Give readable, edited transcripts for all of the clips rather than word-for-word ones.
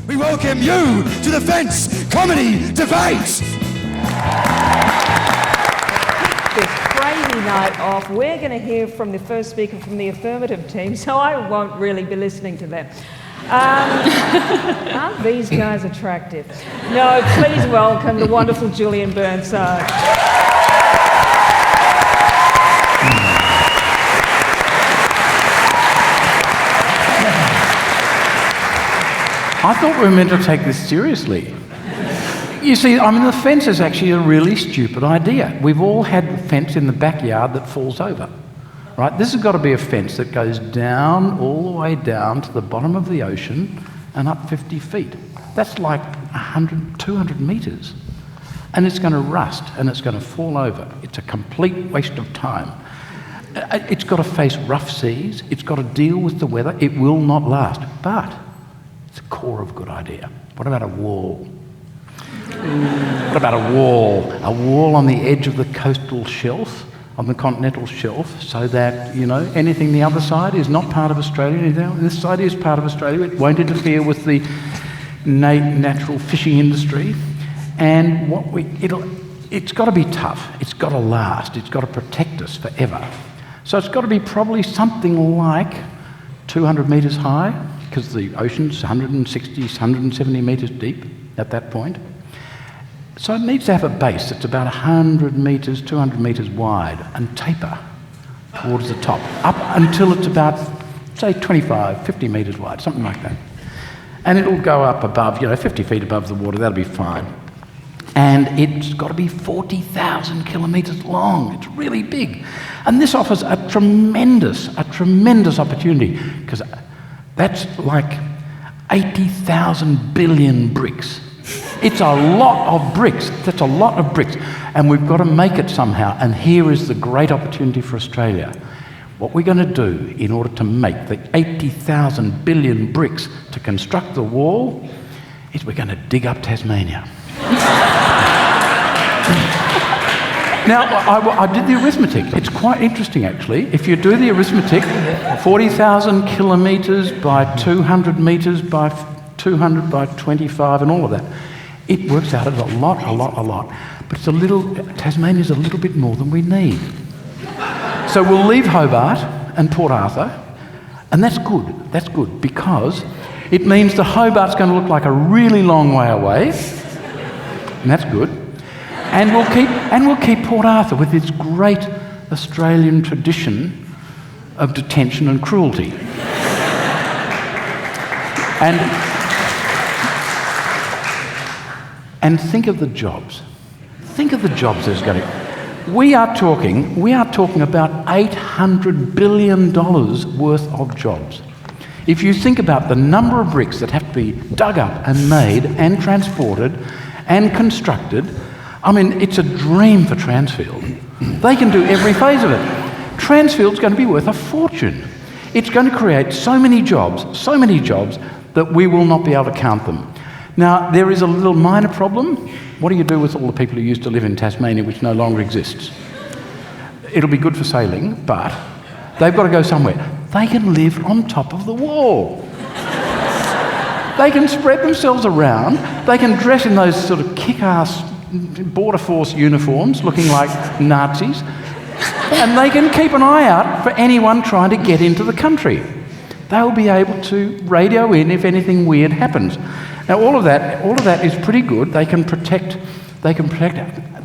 we welcome you to the Fence Comedy Debate. This crazy night off, we're going to hear from the first speaker from the affirmative team, so I won't really be listening to them. Aren't these guys attractive? No, please welcome the wonderful Julian Burnside. I thought we were meant to take this seriously. You see, I mean, the fence is actually a really stupid idea. We've all had a fence in the backyard that falls over, right? This has got to be a fence that goes down, all the way down to the bottom of the ocean and up 50 feet. That's like 100, 200 metres. And it's going to rust and it's going to fall over. It's a complete waste of time. It's got to face rough seas. It's got to deal with the weather. It will not last. But it's a core of a good idea. What about a wall? What about a wall? A wall on the edge of the coastal shelf, on the continental shelf, so that, you know, anything the other side is not part of Australia. This side is part of Australia. It won't interfere with the natural fishing industry. And it's got to be tough. It's got to last. It's got to protect us forever. So it's got to be probably something like 200 metres high, because the ocean's 160, 170 metres deep at that point. So it needs to have a base that's about 100 metres, 200 metres wide and taper towards the top, up until it's about, say, 25, 50 metres wide, something like that. And it'll go up above, 50 feet above the water. That'll be fine. And it's got to be 40,000 kilometres long. It's really big. And this offers a tremendous opportunity, because that's like 80,000 billion bricks. It's a lot of bricks. That's a lot of bricks. And we've got to make it somehow. And here is the great opportunity for Australia. What we're going to do in order to make the 80,000 billion bricks to construct the wall is we're going to dig up Tasmania. Now, I did the arithmetic. It's quite interesting, actually. If you do the arithmetic, 40,000 kilometres by 200 metres by 200 by 25 and all of that, it works out as a lot. But Tasmania's a little bit more than we need. So we'll leave Hobart and Port Arthur, and that's good, because it means the Hobart's going to look like a really long way away, and that's good. And we'll keep Port Arthur with its great Australian tradition of detention and cruelty. And think of the jobs. Think of the jobs there's going to be. We are talking about $800 billion worth of jobs. If you think about the number of bricks that have to be dug up and made and transported and constructed, I mean, it's a dream for Transfield. They can do every phase of it. Transfield's going to be worth a fortune. It's going to create so many jobs that we will not be able to count them. Now, there is a little minor problem. What do you do with all the people who used to live in Tasmania, which no longer exists? It'll be good for sailing, but they've got to go somewhere. They can live on top of the wall. They can spread themselves around. They can dress in those sort of kick-ass border force uniforms looking like Nazis, and they can keep an eye out for anyone trying to get into the country. They'll be able to radio in if anything weird happens. Now, all of that is pretty good. They can protect,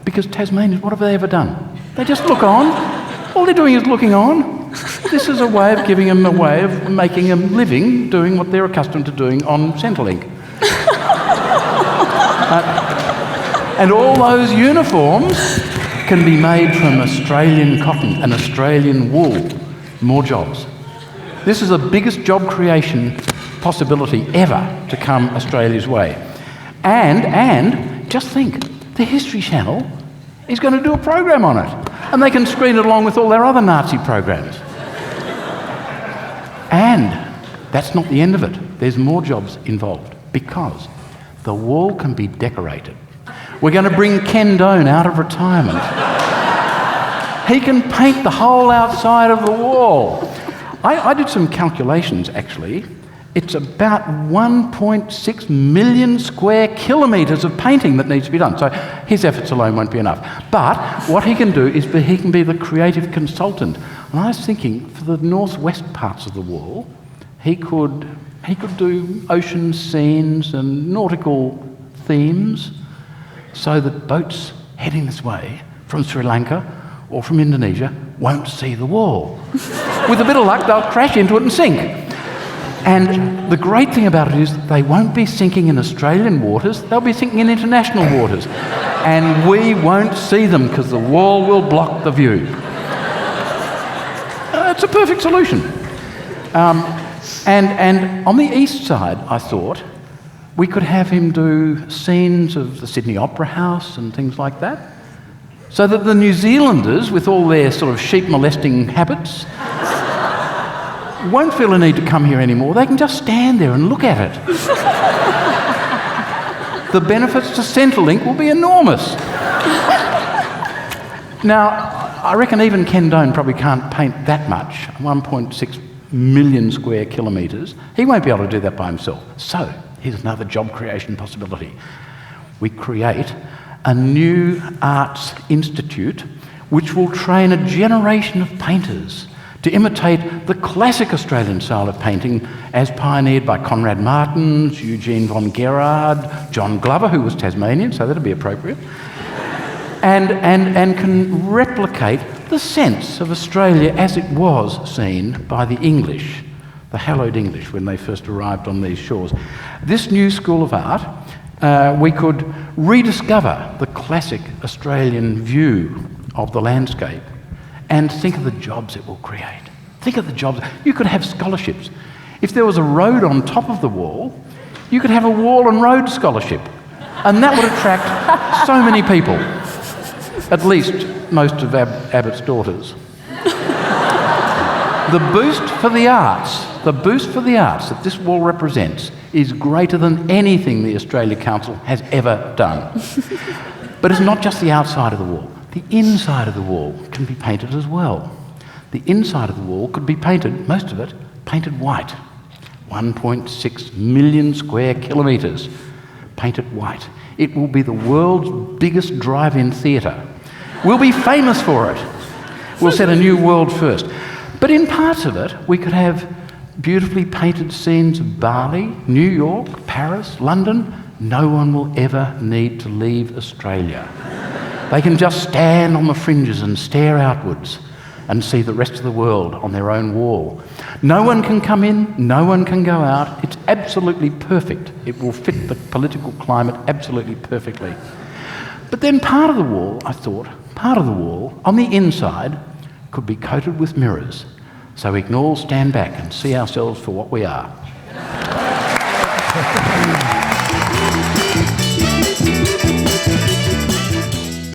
because Tasmanians, what have they ever done? They just look on. All they're doing is looking on. This is a way of giving them a way of making a living doing what they're accustomed to doing on Centrelink. And all those uniforms can be made from Australian cotton and Australian wool. More jobs. This is the biggest job creation possibility ever to come Australia's way. And just think, the History Channel is going to do a program on it. And they can screen it along with all their other Nazi programs. And that's not the end of it. There's more jobs involved, because the wall can be decorated. We're going to bring Ken Doan out of retirement. He can paint the whole outside of the wall. I did some calculations, actually, It's about 1.6 million square kilometres of painting that needs to be done. So his efforts alone won't be enough. But what he can do is he can be the creative consultant. And I was thinking, for the northwest parts of the wall, he could do ocean scenes and nautical themes so that boats heading this way from Sri Lanka or from Indonesia won't see the wall. With a bit of luck, they'll crash into it and sink. And the great thing about it is they won't be sinking in Australian waters, they'll be sinking in international waters. And we won't see them because the wall will block the view. It's a perfect solution. And on the east side, I thought, we could have him do scenes of the Sydney Opera House and things like that, so that the New Zealanders, with all their sort of sheep molesting habits, won't feel a need to come here anymore. They can just stand there and look at it. The benefits to Centrelink will be enormous. Now, I reckon even Ken Doan probably can't paint that much, 1.6 million square kilometres. He won't be able to do that by himself. So, here's another job creation possibility. We create a new arts institute which will train a generation of painters to imitate the classic Australian style of painting as pioneered by Conrad Martens, Eugene von Gerard, John Glover, who was Tasmanian, so that'd be appropriate, and can replicate the sense of Australia as it was seen by the English, the hallowed English, when they first arrived on these shores. This new school of art, we could rediscover the classic Australian view of the landscape and think of the jobs it will create. Think of the jobs. You could have scholarships. If there was a road on top of the wall, you could have a wall and road scholarship. And that would attract so many people. At least most of Abbott's daughters. The boost for the arts that this wall represents is greater than anything the Australia Council has ever done. But it's not just the outside of the wall. The inside of the wall can be painted as well. The inside of the wall could be painted, most of it, painted white. 1.6 million square kilometres painted white. It will be the world's biggest drive-in theatre. We'll be famous for it. We'll set a new world first. But in parts of it, we could have beautifully painted scenes of Bali, New York, Paris, London. No one will ever need to leave Australia. They can just stand on the fringes and stare outwards and see the rest of the world on their own wall. No one can come in, no one can go out. It's absolutely perfect. It will fit the political climate absolutely perfectly. But then part of the wall, I thought, on the inside could be coated with mirrors so we can all stand back and see ourselves for what we are.